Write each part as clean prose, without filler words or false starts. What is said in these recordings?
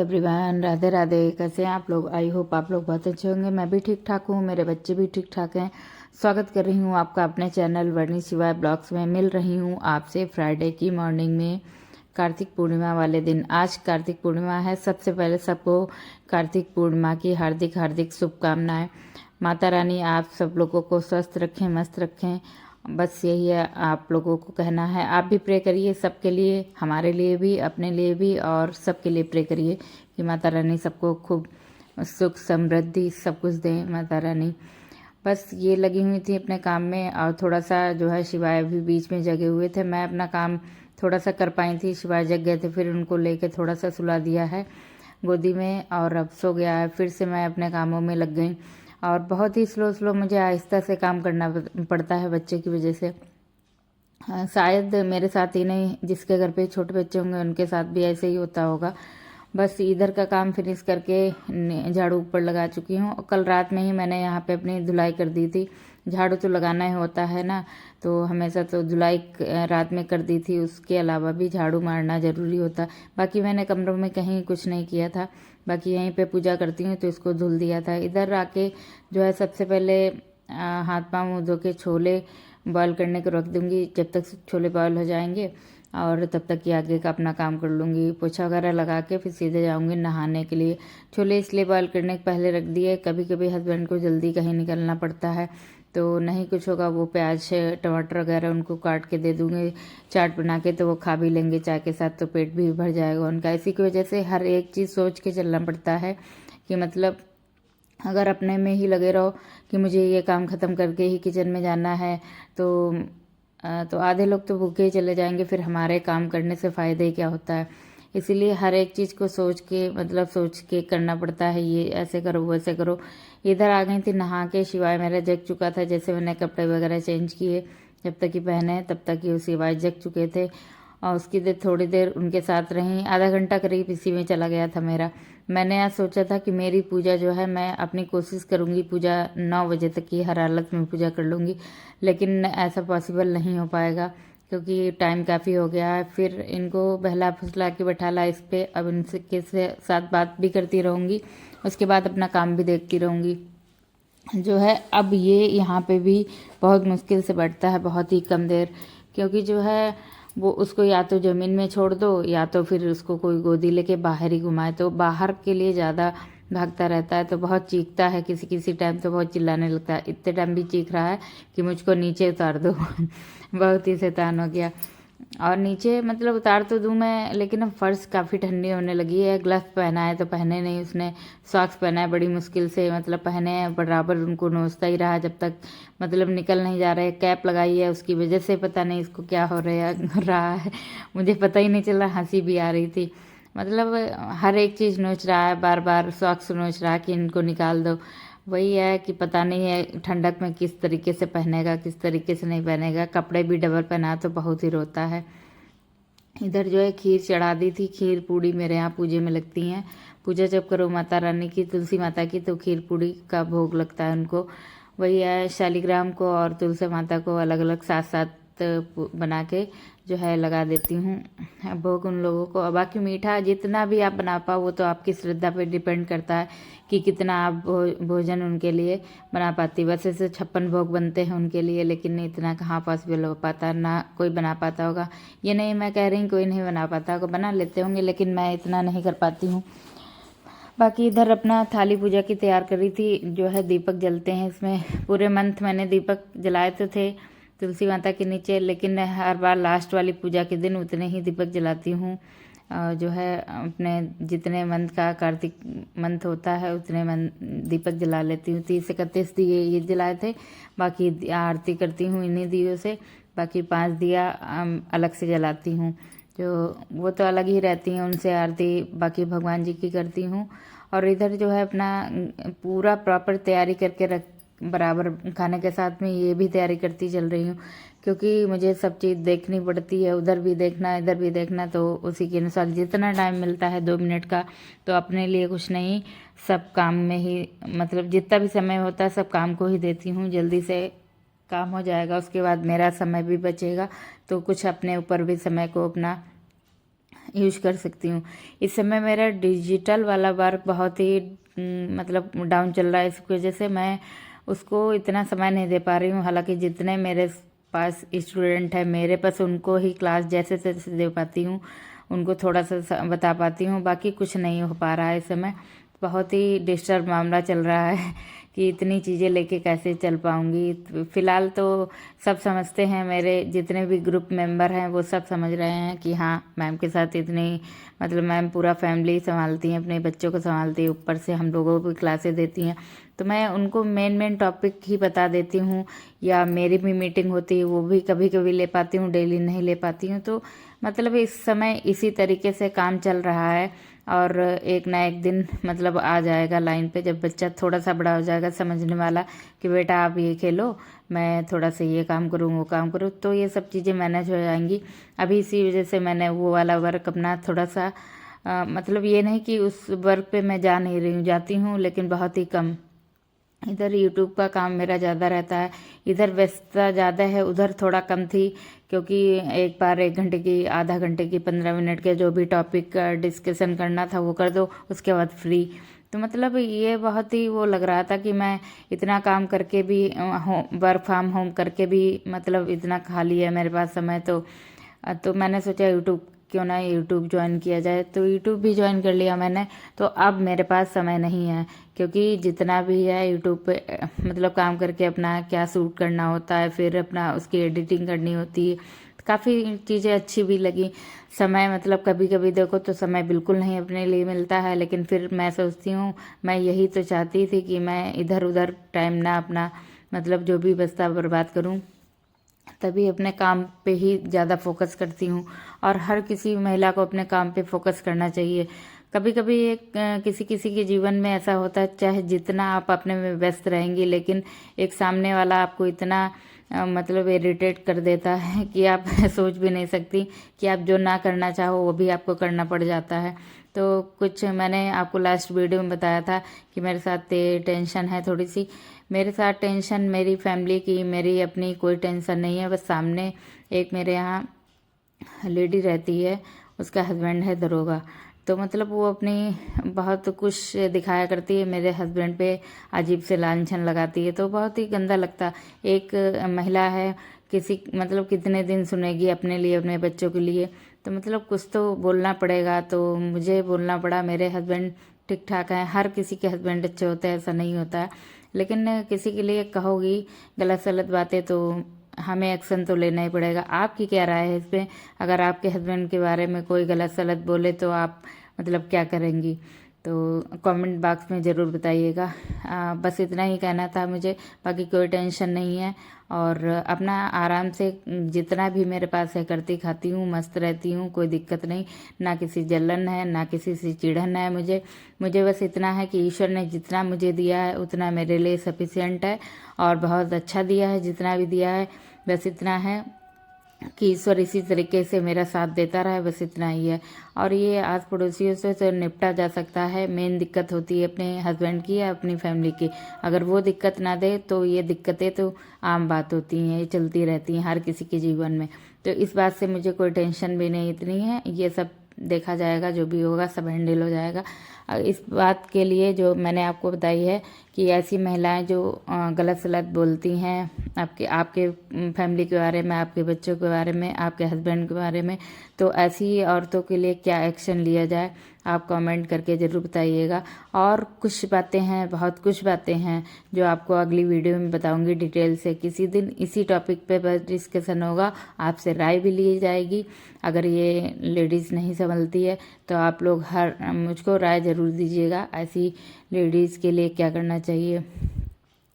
Everyone, Radhe Radhe. कैसे हैं आप लोग? आई होप आप लोग बहुत अच्छे होंगे। मैं भी ठीक ठाक हूँ, मेरे बच्चे भी ठीक ठाक हैं। स्वागत कर रही हूँ आपका अपने चैनल वर्णी शिवाय ब्लॉग्स में। मिल रही हूँ आपसे फ्राइडे की मॉर्निंग में, कार्तिक पूर्णिमा वाले दिन। आज कार्तिक पूर्णिमा है। सबसे पहले सबको कार्तिक पूर्णिमा की हार्दिक हार्दिक शुभकामनाएं। माता रानी आप सब लोगों को स्वस्थ रखें, मस्त रखें। बस यही है आप लोगों को कहना है। आप भी प्रे करिए सबके लिए, हमारे लिए भी, अपने लिए भी, और सबके लिए प्रे करिए कि माता रानी सबको खूब सुख समृद्धि सब कुछ दें माता रानी। बस ये लगी हुई थी अपने काम में, और थोड़ा सा जो है शिवाय भी बीच में जगे हुए थे। मैं अपना काम थोड़ा सा कर पाई थी, शिवाय जग गए थे, फिर उनको लेके थोड़ा सा सुला दिया है गोदी में, और अब सो गया है। फिर से मैं अपने कामों में लग गई, और बहुत ही स्लो स्लो मुझे आहिस्ता से काम करना पड़ता है बच्चे की वजह से। शायद मेरे साथ ही नहीं, जिसके घर पे छोटे बच्चे होंगे उनके साथ भी ऐसे ही होता होगा। बस इधर का काम फिनिश करके झाड़ू ऊपर लगा चुकी हूँ। कल रात में ही मैंने यहाँ पे अपनी धुलाई कर दी थी। झाड़ू तो लगाना ही होता है ना, तो हमेशा तो धुलाई रात में कर दी थी। उसके अलावा भी झाड़ू मारना ज़रूरी होता। बाकी मैंने कमरों में कहीं कुछ नहीं किया था, बाकी यहीं पे पूजा करती हूँ तो इसको धुल दिया था। इधर आके जो है सबसे पहले हाथ पाँव मुँह धो के छोले बॉयल करने को रख दूँगी, जब तक छोले बॉयल हो जाएंगे, और तब तक ये आगे का अपना काम कर लूँगी। पोछा वगैरह लगा के फिर सीधे जाऊँगी नहाने के लिए। छोले इसलिए बॉयल करने के पहले रख दिए, कभी कभी हस्बैंड को जल्दी कहीं निकलना पड़ता है तो नहीं कुछ होगा, वो प्याज टमाटर वगैरह उनको काट के दे दूँगी चाट बना के, तो वो खा भी लेंगे चाय के साथ, तो पेट भी भर जाएगा उनका। इसी की वजह से हर एक चीज़ सोच के चलना पड़ता है कि मतलब अगर अपने में ही लगे रहो कि मुझे ये काम ख़त्म करके ही किचन में जाना है, तो आधे लोग तो भूखे ही चले जाएंगे, फिर हमारे काम करने से फ़ायदा ही क्या होता है। इसीलिए हर एक चीज़ को सोच के मतलब सोच के करना पड़ता है, ये ऐसे करो वैसे करो। इधर आ गई थी नहा के, शिवाय मेरा जग चुका था। जैसे मैंने कपड़े वगैरह चेंज किए, जब तक कि पहने तब तक ही शिवाय जग चुके थे, और उसकी देर थोड़ी देर उनके साथ रही। आधा घंटा करीब इसी में चला गया था मेरा। मैंने आज सोचा था कि मेरी पूजा जो है, मैं अपनी कोशिश करूँगी पूजा 9 बजे तक की हर हालत में पूजा कर लूँगी, लेकिन ऐसा पॉसिबल नहीं हो पाएगा क्योंकि टाइम काफ़ी हो गया है। फिर इनको बहला फुसला के बैठाला इस पे, अब इनके साथ बात भी करती रहूँगी, उसके बाद अपना काम भी देखती रहूँगी जो है। अब ये यहाँ पे भी बहुत मुश्किल से बैठता है, बहुत ही कम देर, क्योंकि जो है वो उसको या तो ज़मीन में छोड़ दो या तो फिर उसको कोई गोदी लेके बाहर ही घुमाए, तो बाहर के लिए ज़्यादा भागता रहता है। तो बहुत चीखता है, किसी किसी टाइम तो बहुत चिल्लाने लगता है। इतने टाइम भी चीख रहा है कि मुझको नीचे उतार दो बहुत ही शैतान हो गया। और नीचे मतलब उतार तो दूँ मैं, लेकिन अब फर्श काफ़ी ठंडी होने लगी है। ग्लव्स पहना है तो पहने नहीं उसने, सॉक्स पहना है बड़ी मुश्किल से, मतलब पहने हैं, बराबर उनको नोचता ही रहा जब तक मतलब निकल नहीं जा रहे। कैप लगाई है, उसकी वजह से पता नहीं इसको क्या हो रहा है मुझे पता ही नहीं चला, हंसी भी आ रही थी। मतलब हर एक चीज़ नोच रहा है, बार बार सॉक्स नोच रहा है कि इनको निकाल दो। वही है कि पता नहीं है ठंडक में किस तरीके से पहनेगा, किस तरीके से नहीं पहनेगा। कपड़े भी डबल पहना तो बहुत ही रोता है। इधर जो है खीर चढ़ा दी थी। खीर पूड़ी मेरे यहाँ पूजे में लगती हैं। पूजा जब करो माता रानी की, तुलसी माता की, तो खीर पूड़ी का भोग लगता है उनको। वही है, शालिग्राम को और तुलसी माता को अलग अलग साथ साथ बना के जो है लगा देती हूँ भोग उन लोगों को। और बाकी मीठा जितना भी आप बना पाओ वो तो आपकी श्रद्धा पे डिपेंड करता है कि कितना आप भोजन उनके लिए बना पाती। वैसे से 56 भोग बनते हैं उनके लिए, लेकिन इतना कहाँ पॉसिबल हो पाता, ना कोई बना पाता होगा। ये नहीं मैं कह रही कोई नहीं बना पाता होगा, बना लेते होंगे, लेकिन मैं इतना नहीं कर पाती हूँ। बाकी इधर अपना थाली पूजा की तैयार करी थी, जो है दीपक जलते हैं इसमें। पूरे मंथ मैंने दीपक जलाए तो थे तुलसी माता के नीचे, लेकिन हर बार लास्ट वाली पूजा के दिन उतने ही दीपक जलाती हूँ। जो है अपने जितने मंथ का कार्तिक मंथ होता है उतने दीपक जला लेती हूँ। 30 31 दिए ये जलाए थे, बाकी आरती करती हूँ इन्हीं दियों से। बाकी 5 दिया अलग से जलाती हूँ, जो वो तो अलग ही रहती हैं, उनसे आरती बाकी भगवान जी की करती हूँ। और इधर जो है अपना पूरा प्रॉपर तैयारी करके रख, बराबर खाने के साथ में ये भी तैयारी करती चल रही हूँ, क्योंकि मुझे सब चीज़ देखनी पड़ती है, उधर भी देखना इधर भी देखना। तो उसी के अनुसार जितना टाइम मिलता है 2 मिनट का, तो अपने लिए कुछ नहीं, सब काम में ही मतलब जितना भी समय होता है सब काम को ही देती हूँ। जल्दी से काम हो जाएगा, उसके बाद मेरा समय भी बचेगा, तो कुछ अपने ऊपर भी समय को अपना यूज कर सकती हूँ। इस समय मेरा डिजिटल वाला वर्क बहुत ही मतलब डाउन चल रहा है, इसकी वजह से मैं उसको इतना समय नहीं दे पा रही हूँ। हालांकि जितने मेरे पास स्टूडेंट है मेरे पास उनको ही क्लास जैसे तैसे दे पाती हूँ, उनको थोड़ा सा बता पाती हूँ, बाकी कुछ नहीं हो पा रहा है। इस समय बहुत ही डिस्टर्ब मामला चल रहा है कि इतनी चीज़ें लेके कैसे चल पाऊँगी। फ़िलहाल तो सब समझते हैं, मेरे जितने भी ग्रुप मेंबर हैं वो सब समझ रहे हैं कि हाँ मैम के साथ इतनी मतलब मैम पूरा फैमिली संभालती हैं, अपने बच्चों को संभालती है, ऊपर से हम लोगों को भी क्लासेस देती हैं। तो मैं उनको मेन टॉपिक ही बता देती हूँ, या मेरी भी मीटिंग होती है वो भी कभी कभी ले पाती हूँ, डेली नहीं ले पाती हूँ। तो मतलब इस समय इसी तरीके से काम चल रहा है। और एक ना एक दिन मतलब आ जाएगा लाइन पे, जब बच्चा थोड़ा सा बड़ा हो जाएगा समझने वाला कि बेटा आप ये खेलो, मैं थोड़ा सा ये काम करूँ वो काम करूँ, तो ये सब चीज़ें मैनेज हो जाएंगी। अभी इसी वजह से मैंने वो वाला वर्क अपना थोड़ा सा मतलब ये नहीं कि उस वर्क पे मैं जा नहीं रही हूँ, जाती हूँ लेकिन बहुत ही कम। इधर यूट्यूब का काम मेरा ज़्यादा रहता है, इधर व्यस्तता ज़्यादा है, उधर थोड़ा कम थी, क्योंकि एक बार 1 घंटे की, आधा घंटे की, 15 मिनट के जो भी टॉपिक का डिस्कशन करना था वो कर दो, उसके बाद फ्री। तो मतलब ये बहुत ही वो लग रहा था कि मैं इतना काम करके भी वर्क फ्रॉम होम करके भी मतलब इतना खाली है मेरे पास समय। तो मैंने सोचा यूट्यूब क्यों ना यूट्यूब ज्वाइन किया जाए, तो यूट्यूब भी ज्वाइन कर लिया मैंने। तो अब मेरे पास समय नहीं है, क्योंकि जितना भी है यूट्यूब पे मतलब काम करके अपना क्या शूट करना होता है, फिर अपना उसकी एडिटिंग करनी होती है, काफ़ी चीज़ें अच्छी भी लगी। समय मतलब कभी कभी देखो तो समय बिल्कुल नहीं अपने लिए मिलता है, लेकिन फिर मैं सोचती हूँ मैं यही तो चाहती थी कि मैं इधर उधर टाइम ना अपना मतलब जो भी बचता बर्बाद करूँ, तभी अपने काम पे ही ज़्यादा फोकस करती हूँ। और हर किसी महिला को अपने काम पे फोकस करना चाहिए। कभी कभी एक किसी किसी के जीवन में ऐसा होता है, चाहे जितना आप अपने में व्यस्त रहेंगी लेकिन एक सामने वाला आपको इतना मतलब इरिटेट कर देता है कि आप सोच भी नहीं सकती कि आप जो ना करना चाहो वो भी आपको करना पड़ जाता है। तो कुछ मैंने आपको लास्ट वीडियो में बताया था कि मेरे साथ टेंशन है थोड़ी सी। मेरे साथ टेंशन मेरी फैमिली की, मेरी अपनी कोई टेंशन नहीं है। बस सामने एक मेरे यहाँ लेडी रहती है, उसका हस्बैंड है दरोगा, तो मतलब वो अपनी बहुत कुछ दिखाया करती है, मेरे हस्बैंड पे अजीब से लांछन लगाती है, तो बहुत ही गंदा लगता। एक महिला है, किसी मतलब कितने दिन सुनेगी अपने लिए अपने बच्चों के लिए, तो मतलब कुछ तो बोलना पड़ेगा। तो मुझे बोलना पड़ा। मेरे हस्बैंड ठीक ठाक हैं, हर किसी के हस्बैंड अच्छे होते हैं ऐसा नहीं होता है, लेकिन किसी के लिए कहोगी गलत सलत बातें तो हमें एक्शन तो लेना ही पड़ेगा। आपकी क्या राय है इस पे? अगर आपके हस्बैंड के बारे में कोई गलत सलत बोले तो आप मतलब क्या करेंगी? तो कमेंट बॉक्स में ज़रूर बताइएगा। बस इतना ही कहना था मुझे, बाकी कोई टेंशन नहीं है। और अपना आराम से जितना भी मेरे पास है करती खाती हूँ, मस्त रहती हूँ, कोई दिक्कत नहीं, ना किसी जलन है ना किसी से चिढ़न है। मुझे बस इतना है कि ईश्वर ने जितना मुझे दिया है उतना मेरे लिए सफिशिएंट है, और बहुत अच्छा दिया है जितना भी दिया है। बस इतना है कि ईश्वर इसी तरीके से मेरा साथ देता रहा है, बस इतना ही है। और ये आस पड़ोसियों से तो निपटा जा सकता है। मेन दिक्कत होती है अपने हस्बैंड की या अपनी फैमिली की, अगर वो दिक्कत ना दे तो ये दिक्कतें तो आम बात होती हैं, ये चलती रहती हैं हर किसी के जीवन में। तो इस बात से मुझे कोई टेंशन भी नहीं इतनी है, ये सब देखा जाएगा, जो भी होगा सब हैंडल हो जाएगा। इस बात के लिए जो मैंने आपको बताई है कि ऐसी महिलाएं जो गलत सलत बोलती हैं आपके फैमिली के बारे में, आपके बच्चों के बारे में, आपके हस्बैंड के बारे में, तो ऐसी औरतों के लिए क्या एक्शन लिया जाए आप कमेंट करके ज़रूर बताइएगा। और कुछ बातें हैं, बहुत कुछ बातें हैं जो आपको अगली वीडियो में बताऊंगी डिटेल से। किसी दिन इसी टॉपिक पे बस डिस्कशन होगा, आपसे राय भी ली जाएगी। अगर ये लेडीज़ नहीं संभलती है तो आप लोग मुझको राय ज़रूर दीजिएगा, ऐसी लेडीज़ के लिए क्या करना चाहिए।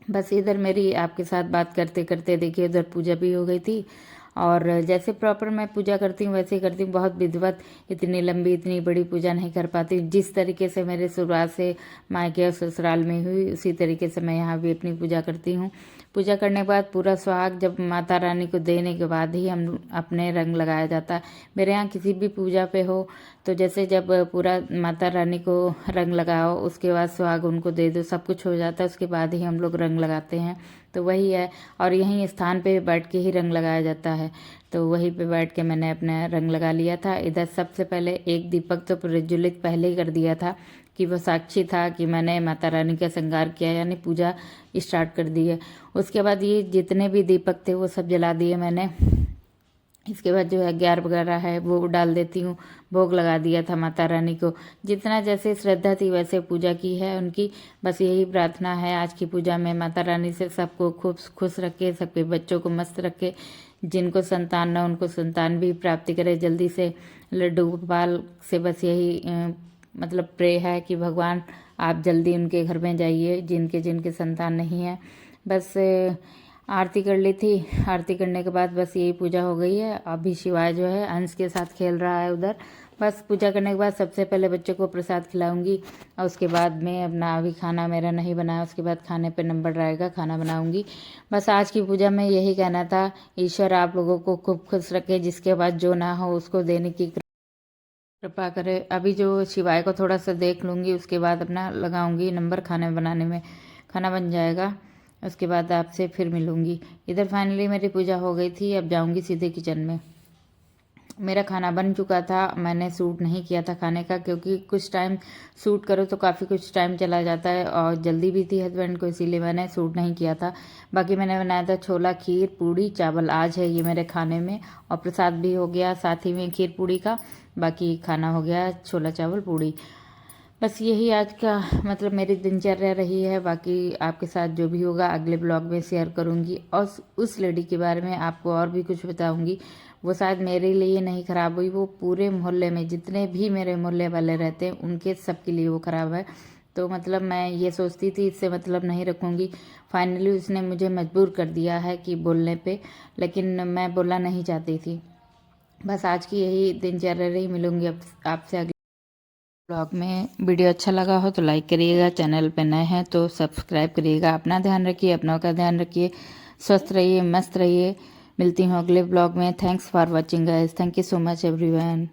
बस इधर मेरी आपके साथ बात करते करते देखिए उधर पूजा भी हो गई थी। और जैसे प्रॉपर मैं पूजा करती हूँ वैसे ही करती हूँ, बहुत विधिवत, इतनी लंबी इतनी बड़ी पूजा नहीं कर पाती। जिस तरीके से मेरे शुरुआत से मायके और ससुराल में हुई उसी तरीके से मैं यहाँ भी अपनी पूजा करती हूँ। पूजा करने के बाद पूरा सुहाग जब माता रानी को देने के बाद ही हम अपने रंग लगाया जाता है। मेरे यहाँ किसी भी पूजा पे हो तो जैसे जब पूरा माता रानी को रंग लगाओ उसके बाद सुहाग उनको दे दो, सब कुछ हो जाता है, उसके बाद ही हम लोग रंग लगाते हैं। तो वही है, और यहीं स्थान पे बैठ के ही रंग लगाया जाता है। तो वहीं पे बैठ के मैंने अपना रंग लगा लिया था। इधर सबसे पहले एक दीपक तो प्रज्वलित पहले ही कर दिया था कि वो साक्षी था कि मैंने माता रानी का श्रृंगार किया, यानी पूजा स्टार्ट कर दी है। उसके बाद ये जितने भी दीपक थे वो सब जला दिए मैंने। इसके बाद जो है ग्यार वगैरह है वो डाल देती हूँ। भोग लगा दिया था माता रानी को। जितना जैसे श्रद्धा थी वैसे पूजा की है उनकी। बस यही प्रार्थना है आज की पूजा में, माता रानी से सबको खूब खुश रखे, सबके बच्चों को मस्त रखे, जिनको संतान न उनको संतान भी प्राप्ति करे जल्दी से। लड्डू गोपाल से बस यही मतलब प्रे है कि भगवान आप जल्दी उनके घर में जाइए, जिनके जिनके संतान नहीं है। बस आरती कर ली थी। आरती करने के बाद बस यही पूजा हो गई है। अभी शिवाय जो है अंश के साथ खेल रहा है उधर। बस पूजा करने के बाद सबसे पहले बच्चों को प्रसाद खिलाऊंगी और उसके बाद में अपना अभी खाना मेरा नहीं बनाया, उसके बाद खाने पे नंबर रहेगा, खाना बनाऊंगी। बस आज की पूजा में यही कहना था, ईश्वर आप लोगों को खूब खुश रखे, जिसके बाद जो ना हो उसको देने की कृपा करे। अभी जो शिवाय को थोड़ा सा देख लूँगी, उसके बाद अपना लगाऊंगी नंबर खाने बनाने में। खाना बन जाएगा उसके बाद आपसे फिर मिलूंगी। इधर फाइनली मेरी पूजा हो गई थी। अब जाऊंगी सीधे किचन में। मेरा खाना बन चुका था। मैंने शूट नहीं किया था खाने का, क्योंकि कुछ टाइम शूट करो तो काफ़ी कुछ टाइम चला जाता है और जल्दी भी थी हस्बैंड को, इसीलिए मैंने शूट नहीं किया था। बाकी मैंने बनाया था छोला, खीर, पूड़ी, चावल। आज है ये मेरे खाने में, और प्रसाद भी हो गया साथ ही में खीर पूड़ी का। बाकी खाना हो गया छोला, चावल, पूड़ी। बस यही आज का मतलब मेरी दिनचर्या रही है। बाकी आपके साथ जो भी होगा अगले ब्लॉग में शेयर करूंगी, और उस लेडी के बारे में आपको और भी कुछ बताऊंगी। वो शायद मेरे लिए नहीं खराब हुई, वो पूरे मोहल्ले में जितने भी मेरे मोहल्ले वाले रहते हैं उनके सबके लिए वो खराब है। तो मतलब मैं ये सोचती थी इससे मतलब नहीं रखूंगी। फाइनली उसने मुझे मजबूर कर दिया है कि बोलने पे, लेकिन मैं बोलना नहीं चाहती थी। बस आज की यही दिनचर्या रही। मिलूंगी आपसे अगले ब्लॉग में। वीडियो अच्छा लगा हो तो लाइक करिएगा, चैनल पे नए हैं तो सब्सक्राइब करिएगा। अपना ध्यान रखिए, अपनों का ध्यान रखिए, स्वस्थ रहिए, मस्त रहिए। मिलती हूँ अगले ब्लॉग में। Thanks for watching guys. Thank you so much everyone.